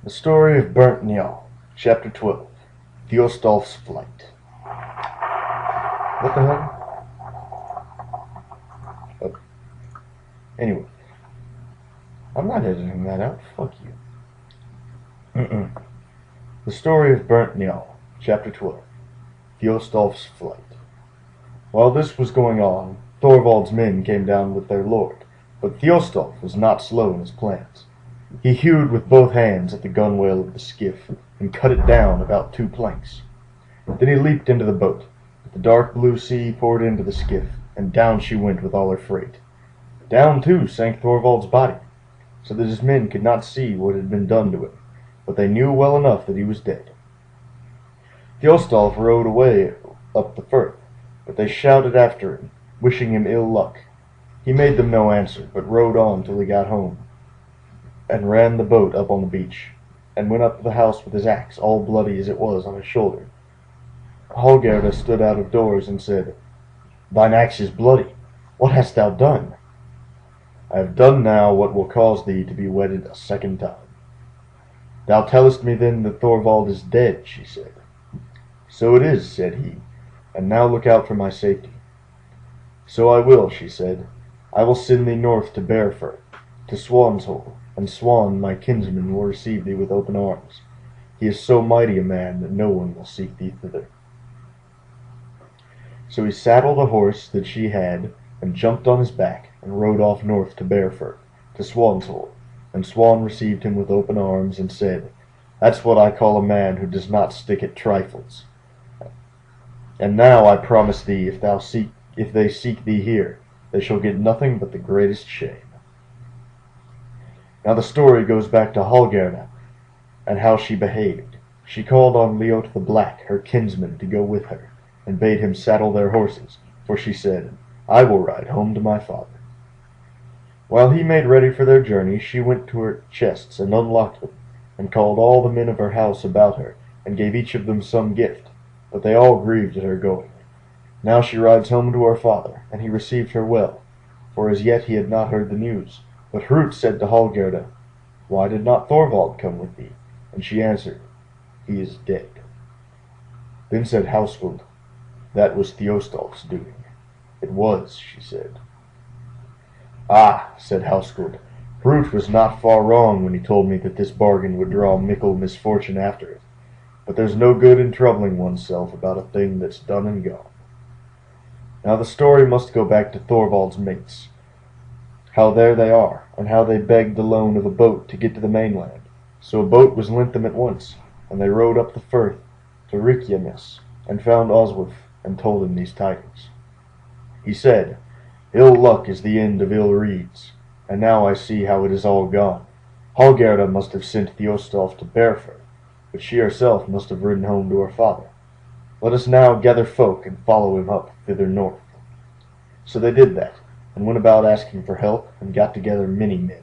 The Story of Burnt Njal, Chapter 12, Thiostolf's Flight. What the hell? Oh. Anyway, I'm not editing that out. Fuck you. The Story of Burnt Njal, Chapter 12, Thiostolf's Flight. While this was going on, Thorvald's men came down with their lord, but Thiostolf was not slow in his plans. He hewed with both hands at the gunwale of the skiff, and cut it down about 2 planks. Then he leaped into the boat, but the dark blue sea poured into the skiff, and down she went with all her freight. Down, too, sank Thorvald's body, so that his men could not see what had been done to him, but they knew well enough that he was dead. Thiostolf rowed away up the firth, but they shouted after him, wishing him ill luck. He made them no answer, but rowed on till he got home, and ran the boat up on the beach, and went up to the house with his axe, all bloody as it was, on his shoulder. Hallgerda stood out of doors and said, "Thine axe is bloody. What hast thou done?" "I have done now what will cause thee to be wedded a second time." "Thou tellest me then that Thorvald is dead," she said. "So it is," said he, "and now look out for my safety." "So I will," she said. "I will send thee north to Bearfur, to Swan's Hole, and Swan, my kinsman, will receive thee with open arms. He is so mighty a man that no one will seek thee thither." So he saddled a horse that she had, and jumped on his back, and rode off north to Bearfur, to Swan's Hole, and Swan received him with open arms, and said, "That's what I call a man who does not stick at trifles. And now I promise thee, if they seek thee here, they shall get nothing but the greatest shame." Now the story goes back to Hallgerda, and how she behaved. She called on Leot the Black, her kinsman, to go with her, and bade him saddle their horses, for she said, "I will ride home to my father." While he made ready for their journey, she went to her chests and unlocked them, and called all the men of her house about her, and gave each of them some gift, but they all grieved at her going. Now she rides home to her father, and he received her well, for as yet he had not heard the news. But Hrut said to Hallgerda, "Why did not Thorvald come with thee?" And she answered, "He is dead." Then said Hausfeld, "That was Thiostolf's doing." "It was," she said. "Ah," said Hausfeld, "Hrut was not far wrong when he told me that this bargain would draw mickle misfortune after it. But there's no good in troubling oneself about a thing that's done and gone." Now the story must go back to Thorvald's mates, how there they are, and how they begged the loan of a boat to get to the mainland. So a boat was lent them at once, and they rowed up the firth to Reykjanes, and found Oswulf, and told him these tidings. He said, "Ill luck is the end of ill reeds, and now I see how it is all gone. Hallgerda must have sent Thiostolf to Bearfur, but she herself must have ridden home to her father. Let us now gather folk and follow him up thither north." So they did that, and went about asking for help, and got together many men.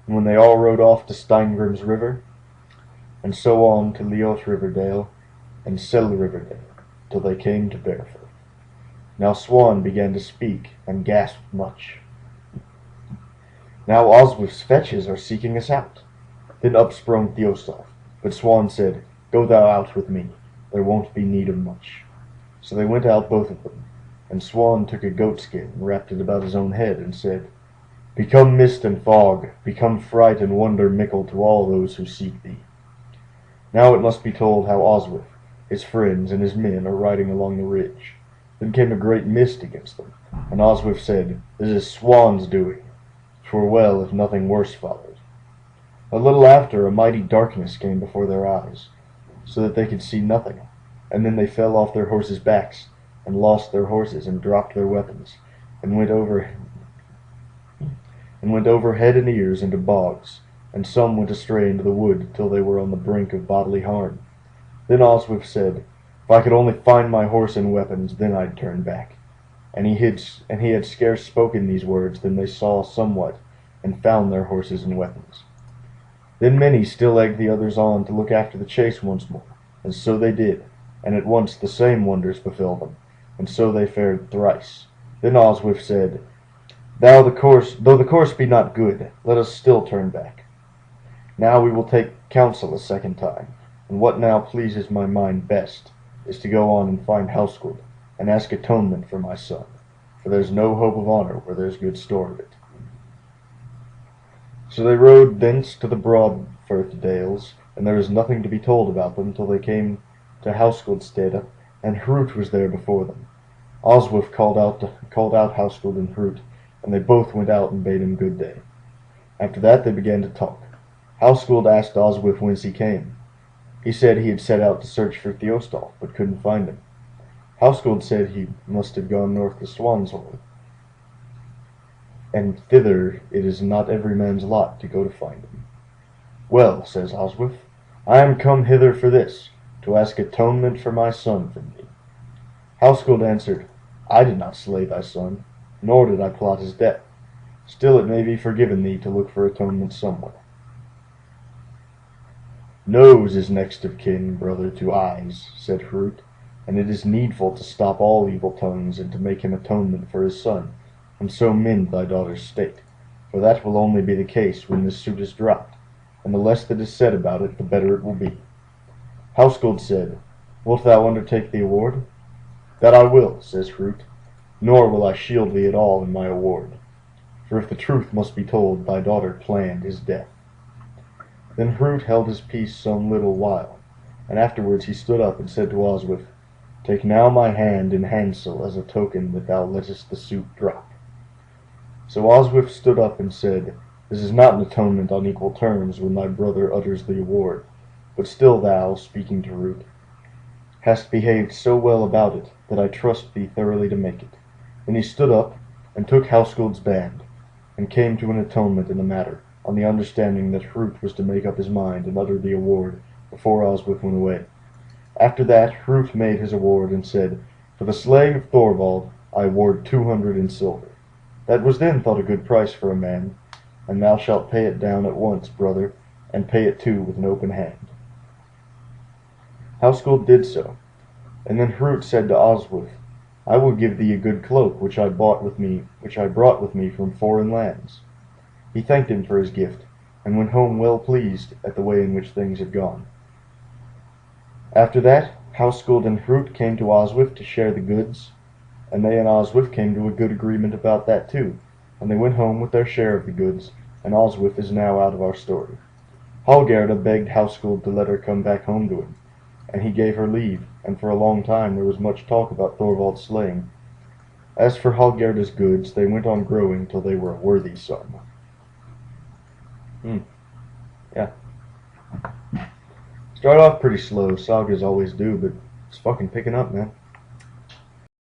And when they all rode off to Steingrim's river, and so on to Leoth Riverdale, and Sel Riverdale, till they came to Bearfur. Now Swan began to speak, and gasped much. "Now Oswulf's fetches are seeking us out." Then up sprung Thiostolf, but Swan said, "Go thou out with me, there won't be need of much." So they went out both of them, and Swan took a goatskin and wrapped it about his own head, and said, "Become mist and fog, become fright and wonder mickle to all those who seek thee." Now it must be told how Oswulf, his friends, and his men are riding along the ridge. Then came a great mist against them, and Oswulf said, "This is Swan's doing. 'Twere well if nothing worse followed." A little after, a mighty darkness came before their eyes, so that they could see nothing, and then they fell off their horses' backs, and lost their horses, and dropped their weapons, and went over head and ears into bogs, and some went astray into the wood till they were on the brink of bodily harm. Then Oswulf said, "If I could only find my horse and weapons, then I'd turn back." And he had scarce spoken these words than they saw somewhat, and found their horses and weapons. Then many still egged the others on to look after the chase once more, and so they did, and at once the same wonders befell them, and so they fared thrice. Then Oswulf said, Though the course be not good, let us still turn back. Now we will take counsel a second time, and what now pleases my mind best is to go on and find Housegood, and ask atonement for my son, for there's no hope of honour where there's good store of it. So they rode thence to the Broadfirth dales, and there was nothing to be told about them till they came to Housegoodstede, and Hrut was there before them. Oswulf called out Housegood and Hrut, and they both went out and bade him good day. After that they began to talk. Housegood asked Oswulf whence he came. He said he had set out to search for Thiostolf, but couldn't find him. Housegood said he must have gone north to Swanshorn, and thither it is not every man's lot to go to find him. Well, says Oswulf, I am come hither for this, to ask atonement for my son from thee. Housegood answered, I did not slay thy son, nor did I plot his death. Still it may be forgiven thee to look for atonement somewhere. Nose is next of kin, brother, to eyes, said Hrut, and it is needful to stop all evil tongues, and to make him atonement for his son, and so mend thy daughter's state, for that will only be the case when this suit is dropped, and the less that is said about it, the better it will be. Housegood said, Wilt thou undertake the award? That I will, says Hrut, nor will I shield thee at all in my award. For if the truth must be told, thy daughter planned his death. Then Hrut held his peace some little while, and afterwards he stood up and said to Oswulf, Take now my hand in handsel as a token that thou lettest the suit drop. So Oswulf stood up and said, This is not an atonement on equal terms when thy brother utters the award, but still thou, speaking to Hrut, hast behaved so well about it that I trust thee thoroughly to make it. Then he stood up and took Housegood's band, and came to an atonement in the matter, on the understanding that Hrut was to make up his mind and utter the award before Oswulf went away. After that Hrut made his award and said, For the slaying of Thorvald I award 200 in silver. That was then thought a good price for a man, and thou shalt pay it down at once, brother, and pay it too with an open hand. Housegood did so, and then Hrut said to Oswulf, I will give thee a good cloak which I brought with me from foreign lands. He thanked him for his gift, and went home well pleased at the way in which things had gone. After that, Housegood and Hrut came to Oswulf to share the goods, and they and Oswulf came to a good agreement about that too, and they went home with their share of the goods, and Oswulf is now out of our story. Hallgerda begged Housegood to let her come back home to him, and he gave her leave, and for a long time there was much talk about Thorvald's slaying. As for Hallgerda's goods, they went on growing till they were a worthy sum. Yeah. Start off pretty slow, sagas always do, but it's fucking picking up, man.